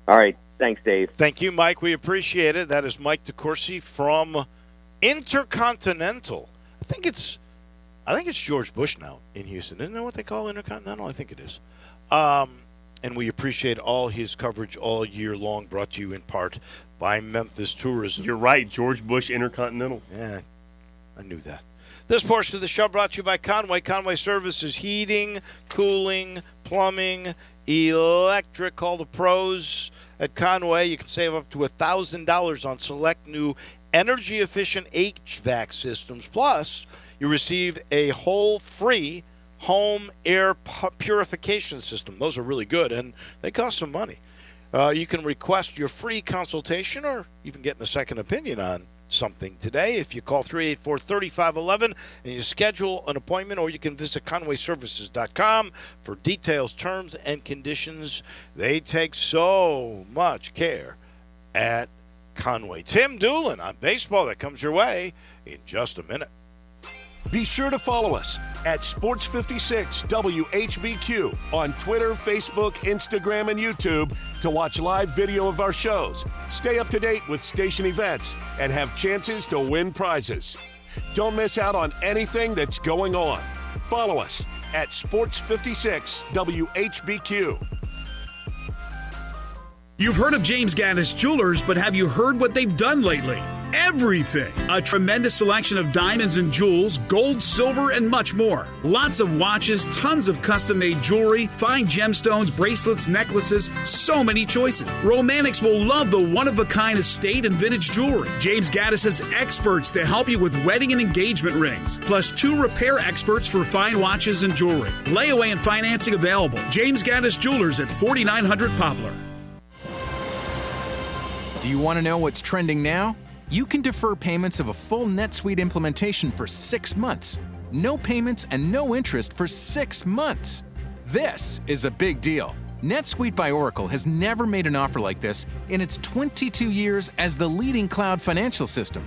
All right. Thanks, Dave. Thank you, Mike. We appreciate it. That is Mike DeCourcy from Intercontinental. I think it's George Bush now in Houston. Isn't that what they call Intercontinental? I think it is. And we appreciate all his coverage all year long, brought to you in part by Memphis Tourism. You're right, George Bush Intercontinental. Yeah, I knew that. This portion of the show brought to you by Conway. Conway Services, heating, cooling, plumbing, electric. Call the pros at Conway. You can save up to $1,000 on select new energy-efficient HVAC systems. Plus, you receive a whole free home air purification system. Those are really good, and they cost some money. You can request your free consultation or even get a second opinion on something today if you call 384-3511 and you schedule an appointment, or you can visit conwayservices.com for details, terms, and conditions. They take so much care at Conway. Tim Doolin on baseball. That comes your way in just a minute. Be sure to follow us at Sports56 WHBQ on Twitter, Facebook, Instagram, and YouTube to watch live video of our shows, stay up to date with station events, and have chances to win prizes. Don't miss out on anything that's going on. Follow us at Sports56 WHBQ. You've heard of James Gaddis Jewelers, but have you heard what they've done lately? Everything. A tremendous selection of diamonds and jewels, gold, silver, and much more. Lots of watches, tons of custom-made jewelry, fine gemstones, bracelets, necklaces, so many choices. Romantics will love the one-of-a-kind estate and vintage jewelry. James Gaddis has experts to help you with wedding and engagement rings, plus 2 repair experts for fine watches and jewelry. Layaway and financing available. James Gaddis Jewelers at 4900 Poplar. Do you want to know what's trending now? You can defer payments of a full NetSuite implementation for 6 months. No payments and no interest for 6 months. This is a big deal. NetSuite by Oracle has never made an offer like this in its 22 years as the leading cloud financial system.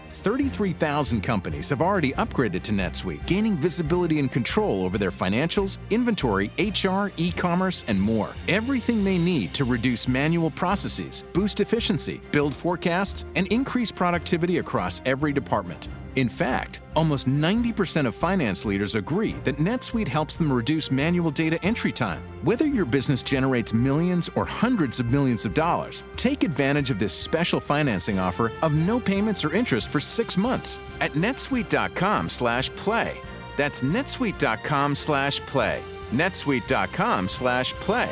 33,000 companies have already upgraded to NetSuite, gaining visibility and control over their financials, inventory, HR, e-commerce, and more. Everything they need to reduce manual processes, boost efficiency, build forecasts, and increase productivity across every department. In fact, almost 90% of finance leaders agree that NetSuite helps them reduce manual data entry time. Whether your business generates millions or hundreds of millions of dollars, take advantage of this special financing offer of no payments or interest for 6 months at netsuite.com/play. That's netsuite.com/play. netsuite.com/play.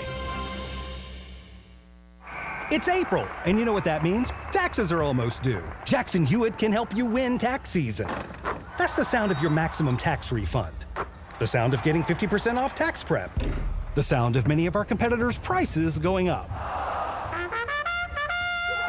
It's April, and you know what that means? Taxes are almost due. Jackson Hewitt can help you win tax season. That's the sound of your maximum tax refund. The sound of getting 50% off tax prep. The sound of many of our competitors' prices going up.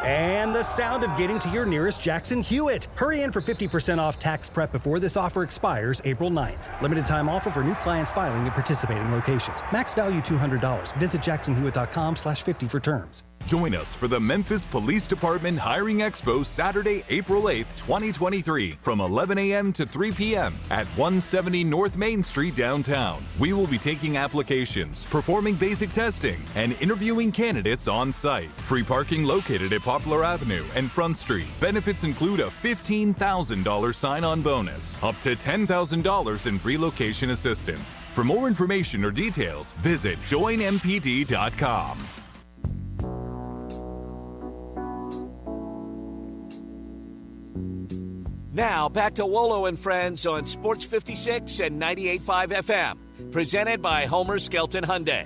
And the sound of getting to your nearest Jackson Hewitt. Hurry in for 50% off tax prep before this offer expires April 9th. Limited time offer for new clients filing at participating locations. Max value $200. Visit jacksonhewitt.com/50 for terms. Join us for the Memphis Police Department Hiring Expo Saturday, April 8th, 2023 from 11 a.m. to 3 p.m. at 170 North Main Street downtown. We will be taking applications, performing basic testing, and interviewing candidates on site. Free parking located at Poplar Avenue and Front Street. Benefits include a $15,000 sign-on bonus, up to $10,000 in relocation assistance. For more information or details, visit joinmpd.com. Now, back to Wolo and Friends on Sports 56 and 98.5 FM, presented by Homer Skelton Hyundai.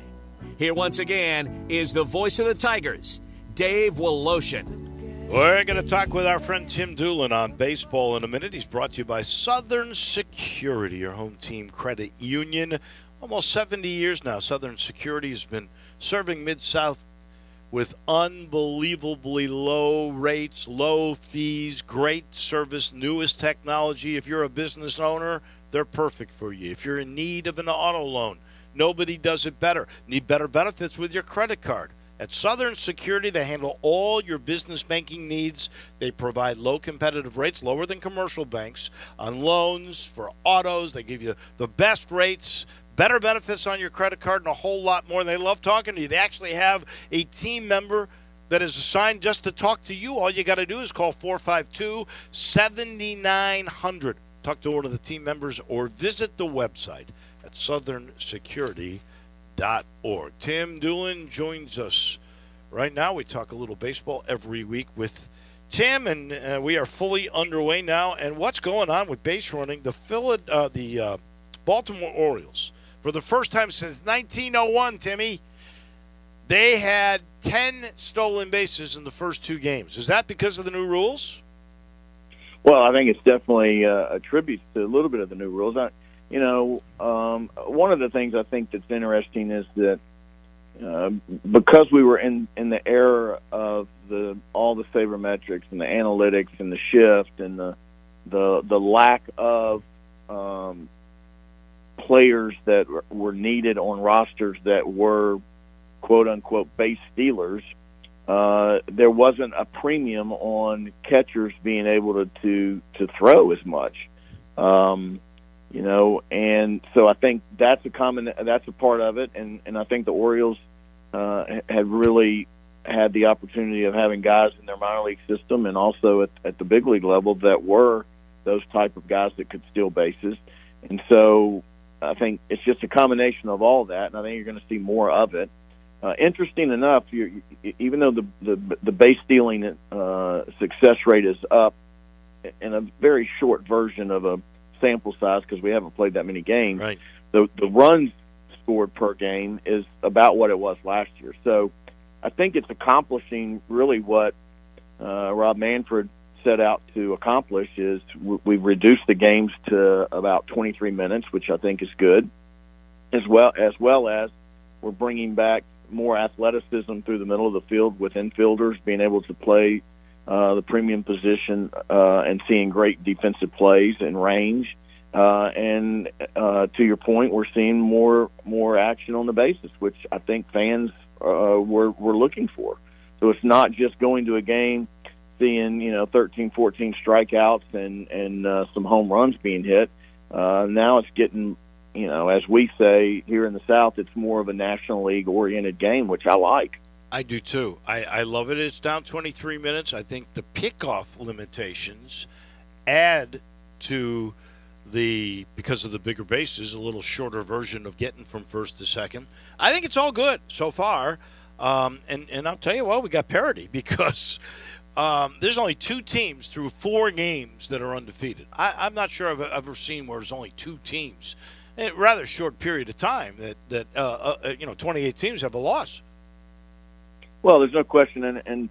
Here once again is the voice of the Tigers, Dave Woloshin. We're going to talk with our friend Tim Doolin on baseball in a minute. He's brought to you by Southern Security, your home team credit union. Almost 70 years now, Southern Security has been serving Mid-South with unbelievably low rates, low fees, great service, newest technology. If you're a business owner, they're perfect for you. If you're in need of an auto loan, nobody does it better. Need better benefits with your credit card. At Southern Security, they handle all your business banking needs. They provide low competitive rates, lower than commercial banks, on loans, for autos. They give you the best rates, better benefits on your credit card, and a whole lot more. And they love talking to you. They actually have a team member that is assigned just to talk to you. All you got to do is call 452-7900. Talk to one of the team members or visit the website at southernsecurity.org. Tim Doolin joins us right now. We talk a little baseball every week with Tim, and we are fully underway now. And what's going on with base running? The Baltimore Orioles, for the first time since 1901, Timmy, they had 10 stolen bases in the first 2 games. Is that because of the new rules? Well, I think it's definitely attributes to a little bit of the new rules. One of the things I think that's interesting is that because we were in the era of all the sabermetrics and the analytics and the shift and the lack of players that were needed on rosters that were quote-unquote base stealers, there wasn't a premium on catchers being able to throw as much. And so I think that's a part of it, and I think the Orioles have really had the opportunity of having guys in their minor league system and also at the big league level that were those type of guys that could steal bases. And so I think it's just a combination of all that, and I think you're going to see more of it. interesting enough, even though the base stealing success rate is up in a very short version of a sample size because we haven't played that many games, right. the runs scored per game is about what it was last year. So I think it's accomplishing really what Rob Manfred set out to accomplish. Is we've reduced the games to about 23 minutes, which I think is good, as well as we're bringing back more athleticism through the middle of the field with infielders being able to play the premium position and seeing great defensive plays and range. And to your point, we're seeing more action on the bases, which I think fans were looking for. So it's not just going to a game, seeing 13, 14 strikeouts and some home runs being hit. Now it's getting, as we say here in the South, it's more of a National League oriented game, which I like. I do too. I love it. It's down 23 minutes. I think the pickoff limitations add to because of the bigger bases, a little shorter version of getting from first to second. I think it's all good so far. And I'll tell you what, we got parity because there's only 2 teams through 4 games that are undefeated. I'm not sure I've ever seen where there's only 2 teams in a rather short period of time that 28 teams have a loss. Well, there's no question, and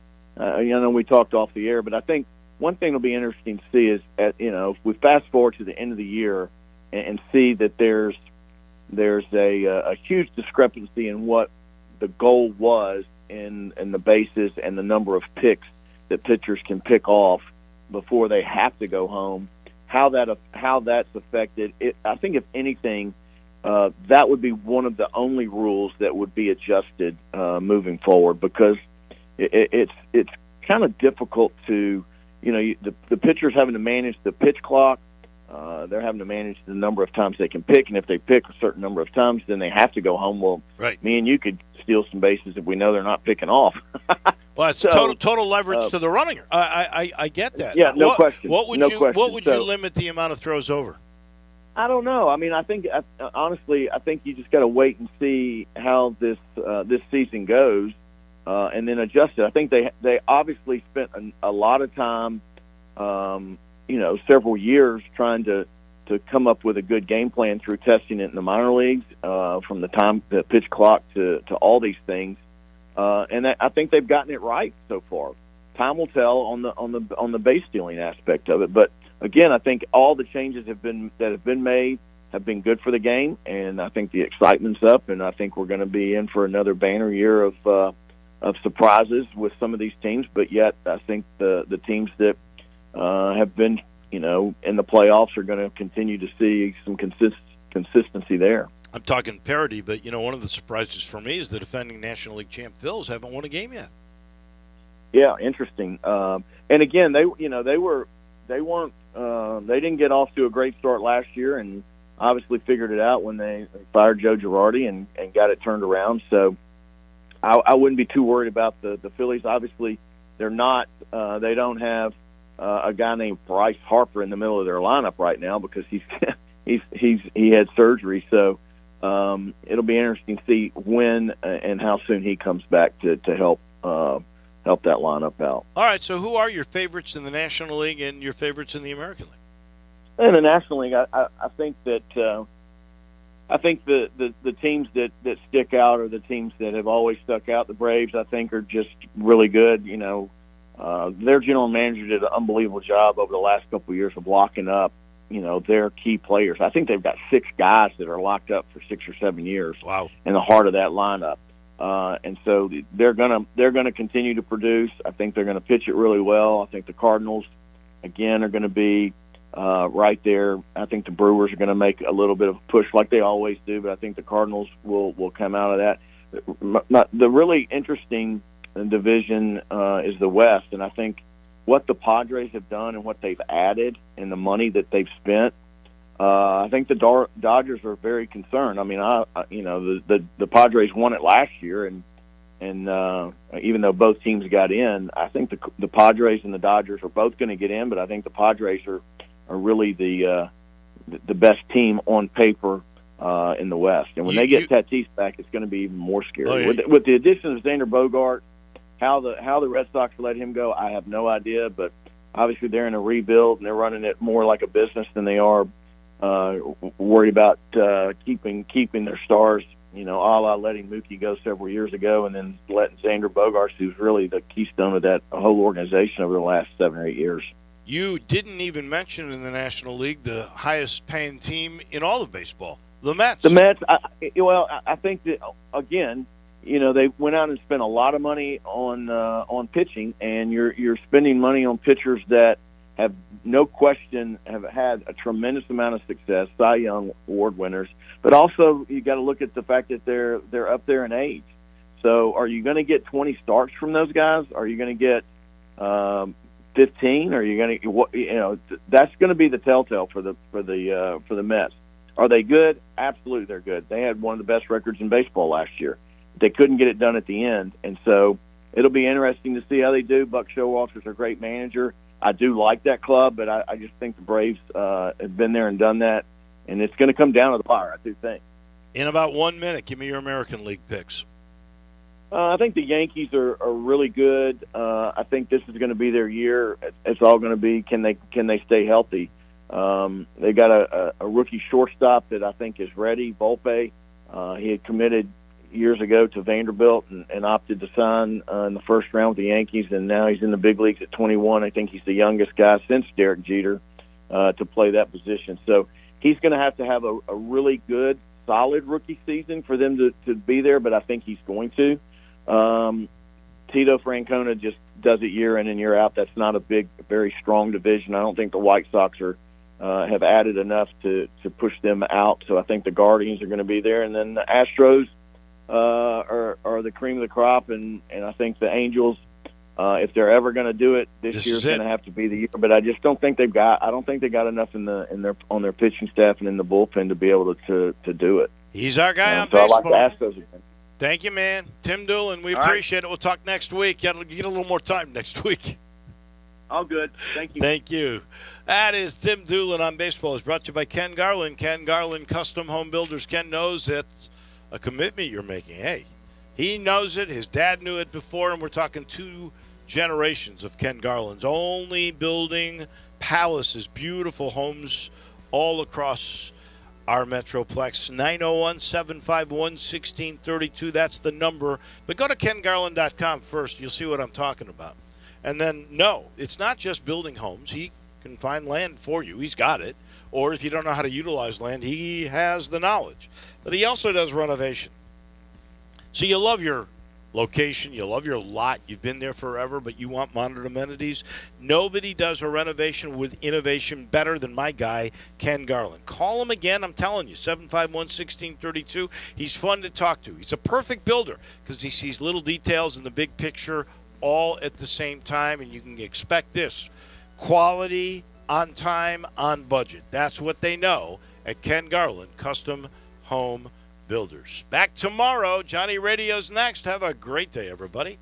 we talked off the air, but I think one thing that'll be interesting to see is, if we fast forward to the end of the year and see that there's a huge discrepancy in what the goal was in the bases and the number of picks that pitchers can pick off before they have to go home. How that's affected it. I think if anything, that would be one of the only rules that would be adjusted moving forward, because it's kind of difficult to, the pitcher's having to manage the pitch clock. They're having to manage the number of times they can pick, and if they pick a certain number of times, then they have to go home. Well, right. Me and you could steal some bases if we know they're not picking off. Well, it's total leverage to the runner. I get that. Yeah, no question. What would you limit the amount of throws over? I don't know. I mean, honestly, I think you just got to wait and see how this season goes, and then adjust it. I think they obviously spent a lot of time, several years trying to come up with a good game plan through testing it in the minor leagues, from the time the pitch clock to all these things, and I think they've gotten it right so far. Time will tell on the base stealing aspect of it, but again, I think all the changes that have been made have been good for the game, and I think the excitement's up, and I think we're going to be in for another banner year of surprises with some of these teams. But yet, I think the teams that have been in the playoffs are going to continue to see some consistency there. I'm talking parity, but one of the surprises for me is the defending National League champ Phils haven't won a game yet. Yeah, interesting. And again, they didn't get off to a great start last year, and obviously figured it out when they fired Joe Girardi and got it turned around. So I wouldn't be too worried about the Phillies. Obviously, they're not. They don't have a guy named Bryce Harper in the middle of their lineup right now because he had surgery. So it'll be interesting to see when and how soon he comes back to help that lineup out. All right, so who are your favorites in the National League and your favorites in the American League? In the National League, I think that the teams that stick out are the teams that have always stuck out. The Braves, I think, are just really good. Their general manager did an unbelievable job over the last couple of years of locking up, their key players. I think they've got 6 guys that are locked up for 6 or 7 years. Wow. In the heart of that lineup. And so they're gonna continue to produce. I think they're gonna pitch it really well. I think the Cardinals, again, are going to be right there. I think the Brewers are going to make a little bit of a push like they always do, but I think the Cardinals will come out of that. The really interesting division is the West, and I think what the Padres have done and what they've added and the money that they've spent, I think the Dodgers are very concerned. I mean, the Padres won it last year, and even though both teams got in, I think the Padres and the Dodgers are both going to get in. But I think the Padres are really the best team on paper in the West. And when they get Tatis back, it's going to be even more scary. Oh, yeah. With the addition of Xander Bogart, how the Red Sox let him go, I have no idea. But obviously they're in a rebuild, and they're running it more like a business than they are worried about keeping their stars. A la letting Mookie go several years ago, and then letting Xander Bogaerts, who's really the keystone of that whole organization over the last 7 or 8 years. You didn't even mention in the National League the highest-paying team in all of baseball, the Mets. The Mets. I think that again, they went out and spent a lot of money on pitching, and you're spending money on pitchers that have no question have had a tremendous amount of success, Cy Young Award winners. But also, you got to look at the fact that they're up there in age. So, are you going to get 20 starts from those guys? Are you going to get 15? Are you going to, that's going to be the telltale for the Mets. Are they good? Absolutely, they're good. They had one of the best records in baseball last year. They couldn't get it done at the end, and so it'll be interesting to see how they do. Buck Showalter's a great manager. I do like that club, but I just think the Braves have been there and done that. And it's going to come down to the wire, I do think. In about 1 minute, give me your American League picks. I think the Yankees are really good. I think this is going to be their year. It's all going to be can they stay healthy. They got a rookie shortstop that I think is ready, Volpe. He had committed years ago to Vanderbilt and opted to sign in the first round with the Yankees, and now he's in the big leagues at 21. I think he's the youngest guy since Derek Jeter to play that position. So he's going to have a really good, solid rookie season for them to be there, but I think he's going to. Tito Francona just does it year in and year out. That's not a very strong division. I don't think the White Sox have added enough to push them out, so I think the Guardians are going to be there. And then the Astros are the cream of the crop, and I think the Angels, if they're ever going to do it, this year's going to have to be the year. But I just don't think they got enough on their pitching staff and in the bullpen to be able to do it. He's our guy on so baseball. I like the Astros again. Thank you, man. Tim Doolin, we All appreciate it. We'll talk next week. You get a little more time next week. All good. Thank you. Thank you. That is Tim Doolin on baseball. It's brought to you by Ken Garland. Ken Garland Custom Home Builders. Ken knows that's a commitment you're making. Hey, he knows it. His dad knew it before, and we're talking 2 generations of Ken Garland's only building palaces, beautiful homes all across our Metroplex. 901-751-1632. That's the number. But go to kengarland.com first. You'll see what I'm talking about. And then, no, it's not just building homes. He can find land for you. He's got it. Or if you don't know how to utilize land, he has the knowledge. But he also does renovation. So you love your location, you love your lot, you've been there forever, but you want modern amenities. Nobody does a renovation with innovation better than my guy, Ken Garland. Call him again, I'm telling you, 751-1632. He's fun to talk to. He's a perfect builder because he sees little details in the big picture all at the same time, and you can expect this. Quality, on time, on budget. That's what they know at Ken Garland Custom Home Builders. Back tomorrow. Johnny Radio's next. Have a great day, everybody.